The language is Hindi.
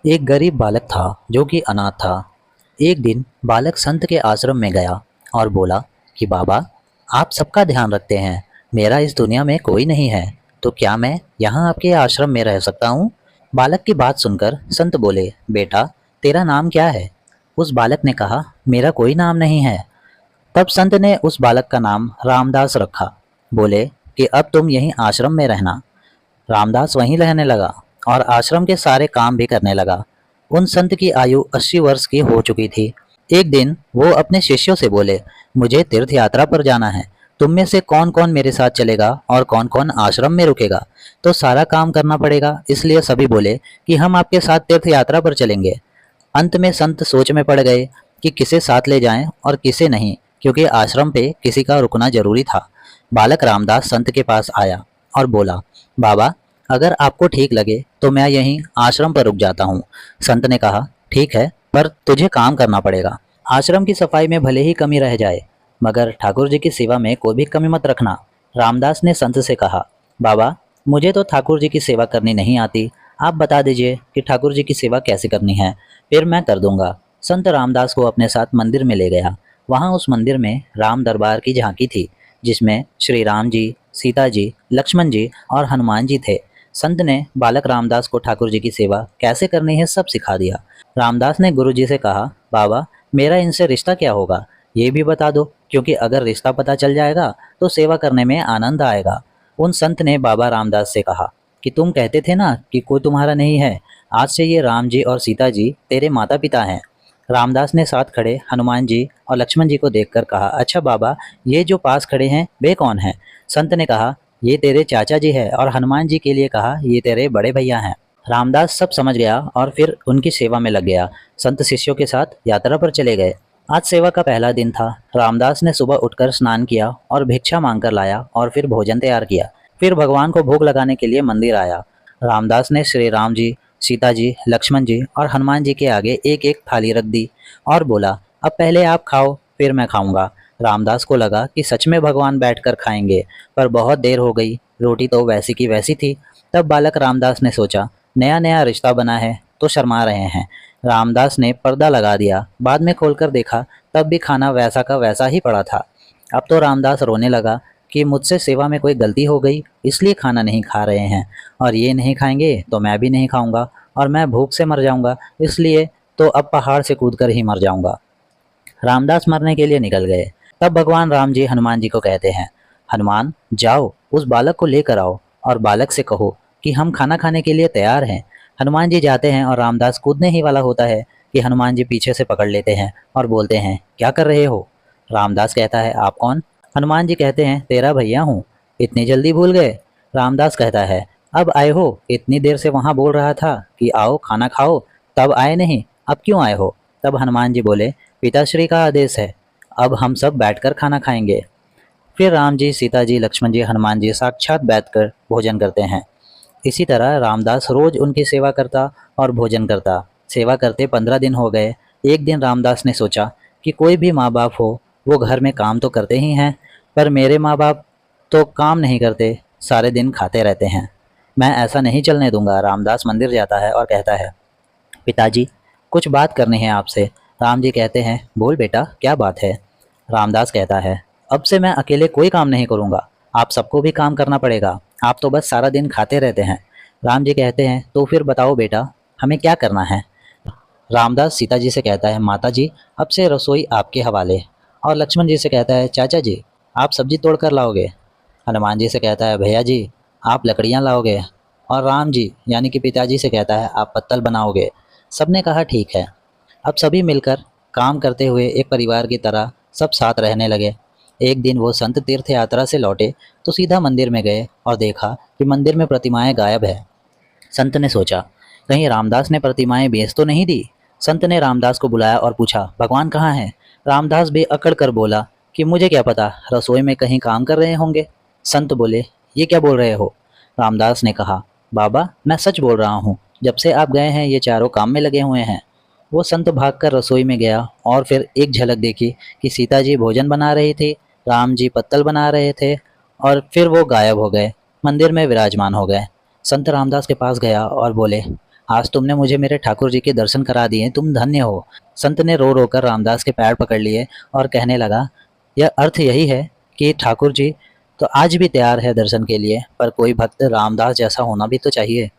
एक गरीब बालक था जो कि अनाथ था। एक दिन बालक संत के आश्रम में गया और बोला कि बाबा, आप सबका ध्यान रखते हैं, मेरा इस दुनिया में कोई नहीं है, तो क्या मैं यहाँ आपके आश्रम में रह सकता हूँ? बालक की बात सुनकर संत बोले, बेटा, तेरा नाम क्या है? उस बालक ने कहा, मेरा कोई नाम नहीं है। तब संत ने उस बालक का नाम रामदास रखा। बोले कि अब तुम यहीं आश्रम में रहना। रामदास वहीं रहने लगा और आश्रम के सारे काम भी करने लगा। उन संत की आयु 80 वर्ष की हो चुकी थी। एक दिन वो अपने शिष्यों से बोले, मुझे तीर्थ यात्रा पर जाना है, तुम में से कौन कौन मेरे साथ चलेगा और कौन कौन आश्रम में रुकेगा? तो सारा काम करना पड़ेगा, इसलिए सभी बोले कि हम आपके साथ तीर्थ यात्रा पर चलेंगे। अंत में संत सोच में पड़ गए कि किसे साथ ले जाएं और किसे नहीं, क्योंकि आश्रम पे किसी का रुकना जरूरी था। बालक रामदास संत के पास आया और बोला, बाबा, अगर आपको ठीक लगे तो मैं यहीं आश्रम पर रुक जाता हूँ। संत ने कहा, ठीक है, पर तुझे काम करना पड़ेगा। आश्रम की सफाई में भले ही कमी रह जाए, मगर ठाकुर जी की सेवा में कोई भी कमी मत रखना। रामदास ने संत से कहा, बाबा, मुझे तो ठाकुर जी की सेवा करनी नहीं आती, आप बता दीजिए कि ठाकुर जी की सेवा कैसे करनी है, फिर मैं कर दूंगा। संत रामदास को अपने साथ मंदिर में ले गया। वहां उस मंदिर में राम दरबार की झांकी थी, जिसमें श्री राम जी, सीता जी, लक्ष्मण जी और हनुमान जी थे। संत ने बालक रामदास को ठाकुर जी की सेवा कैसे करनी है सब सिखा दिया। रामदास ने गुरु जी से कहा, बाबा, मेरा इनसे रिश्ता क्या होगा, ये भी बता दो, क्योंकि अगर रिश्ता पता चल जाएगा तो सेवा करने में आनंद आएगा। उन संत ने बाबा रामदास से कहा कि तुम कहते थे ना कि कोई तुम्हारा नहीं है, आज से ये राम जी और सीता जी तेरे माता पिता हैं। रामदास ने साथ खड़े हनुमान जी और लक्ष्मण जी को देखकर कहा, अच्छा बाबा, ये जो पास खड़े हैं वे कौन हैं? संत ने कहा, ये तेरे चाचा जी है, और हनुमान जी के लिए कहा, ये तेरे बड़े भैया हैं। रामदास सब समझ गया और फिर उनकी सेवा में लग गया। संत शिष्यों के साथ यात्रा पर चले गए। आज सेवा का पहला दिन था। रामदास ने सुबह उठकर स्नान किया और भिक्षा मांगकर लाया और फिर भोजन तैयार किया। फिर भगवान को भोग लगाने के लिए मंदिर आया। रामदास ने श्री राम जी, सीता जी, लक्ष्मण जी और हनुमान जी के आगे एक एक थाली रख दी और बोला, अब पहले आप खाओ, फिर मैं खाऊंगा। रामदास को लगा कि सच में भगवान बैठकर खाएंगे, पर बहुत देर हो गई, रोटी तो वैसी की वैसी थी। तब बालक रामदास ने सोचा, नया नया रिश्ता बना है तो शर्मा रहे हैं। रामदास ने पर्दा लगा दिया। बाद में खोलकर देखा, तब भी खाना वैसा का वैसा ही पड़ा था। अब तो रामदास रोने लगा कि मुझसे सेवा में कोई गलती हो गई, इसलिए खाना नहीं खा रहे हैं, और ये नहीं खाएंगे तो मैं भी नहीं खाऊंगा, और मैं भूख से मर जाऊंगा, इसलिए तो अब पहाड़ से कूदकर ही मर जाऊंगा। रामदास मरने के लिए निकल गए। तब भगवान राम जी हनुमान जी को कहते हैं, हनुमान, जाओ उस बालक को लेकर आओ और बालक से कहो कि हम खाना खाने के लिए तैयार हैं। हनुमान जी जाते हैं और रामदास कूदने ही वाला होता है कि हनुमान जी पीछे से पकड़ लेते हैं और बोलते हैं, क्या कर रहे हो? रामदास कहता है, आप कौन? हनुमान जी कहते हैं, तेरा भैया हूँ, इतनी जल्दी भूल गए? रामदास कहता है, अब आए हो? इतनी देर से वहां बोल रहा था कि आओ खाना खाओ, तब आए नहीं, अब क्यों आए हो? तब हनुमान जी बोले, पिताश्री का आदेश है, अब हम सब बैठकर खाना खाएंगे। फिर राम जी, सीता जी, लक्ष्मण जी, हनुमान जी साक्षात बैठकर भोजन करते हैं। इसी तरह रामदास रोज उनकी सेवा करता और भोजन करता। सेवा करते 15 दिन हो गए। एक दिन रामदास ने सोचा कि कोई भी माँ बाप हो, वो घर में काम तो करते ही हैं, पर मेरे माँ बाप तो काम नहीं करते, सारे दिन खाते रहते हैं। मैं ऐसा नहीं चलने दूंगा। रामदास मंदिर जाता है और कहता है, पिताजी, कुछ बात करनी है आपसे। राम जी कहते हैं, बोल बेटा, क्या बात है? रामदास कहता है, अब से मैं अकेले कोई काम नहीं करूंगा, आप सबको भी काम करना पड़ेगा, आप तो बस सारा दिन खाते रहते हैं। राम जी कहते हैं, तो फिर बताओ बेटा, हमें क्या करना है? रामदास सीता जी से कहता है, माता जी, अब से रसोई आपके हवाले। और लक्ष्मण जी से कहता है, चाचा जी, आप सब्जी तोड़ कर लाओगे। हनुमान जी से कहता है, भैया जी, आप लकड़ियाँ लाओगे। और राम जी यानी कि पिताजी से कहता है, आप पत्तल बनाओगे। सबने कहा, ठीक है। अब सभी मिलकर काम करते हुए एक परिवार की तरह सब साथ रहने लगे। एक दिन वो संत तीर्थ यात्रा से लौटे तो सीधा मंदिर में गए और देखा कि मंदिर में प्रतिमाएं गायब है। संत ने सोचा, कहीं रामदास ने प्रतिमाएं बेच तो नहीं दी? संत ने रामदास को बुलाया और पूछा, भगवान कहाँ हैं? रामदास भी अकड़ कर बोला कि मुझे क्या पता, रसोई में कहीं काम कर रहे होंगे। संत बोले, ये क्या बोल रहे हो? रामदास ने कहा, बाबा, मैं सच बोल रहा हूँ, जब से आप गए हैं ये चारों काम में लगे हुए हैं। वो संत भागकर रसोई में गया और फिर एक झलक देखी कि सीता जी भोजन बना रही थी, राम जी पत्तल बना रहे थे, और फिर वो गायब हो गए, मंदिर में विराजमान हो गए। संत रामदास के पास गया और बोले, आज तुमने मुझे मेरे ठाकुर जी के दर्शन करा दिए, तुम धन्य हो। संत ने रो रो कर रामदास के पैर पकड़ लिए और कहने लगा, यह अर्थ यही है कि ठाकुर जी तो आज भी तैयार है दर्शन के लिए, पर कोई भक्त रामदास जैसा होना भी तो चाहिए।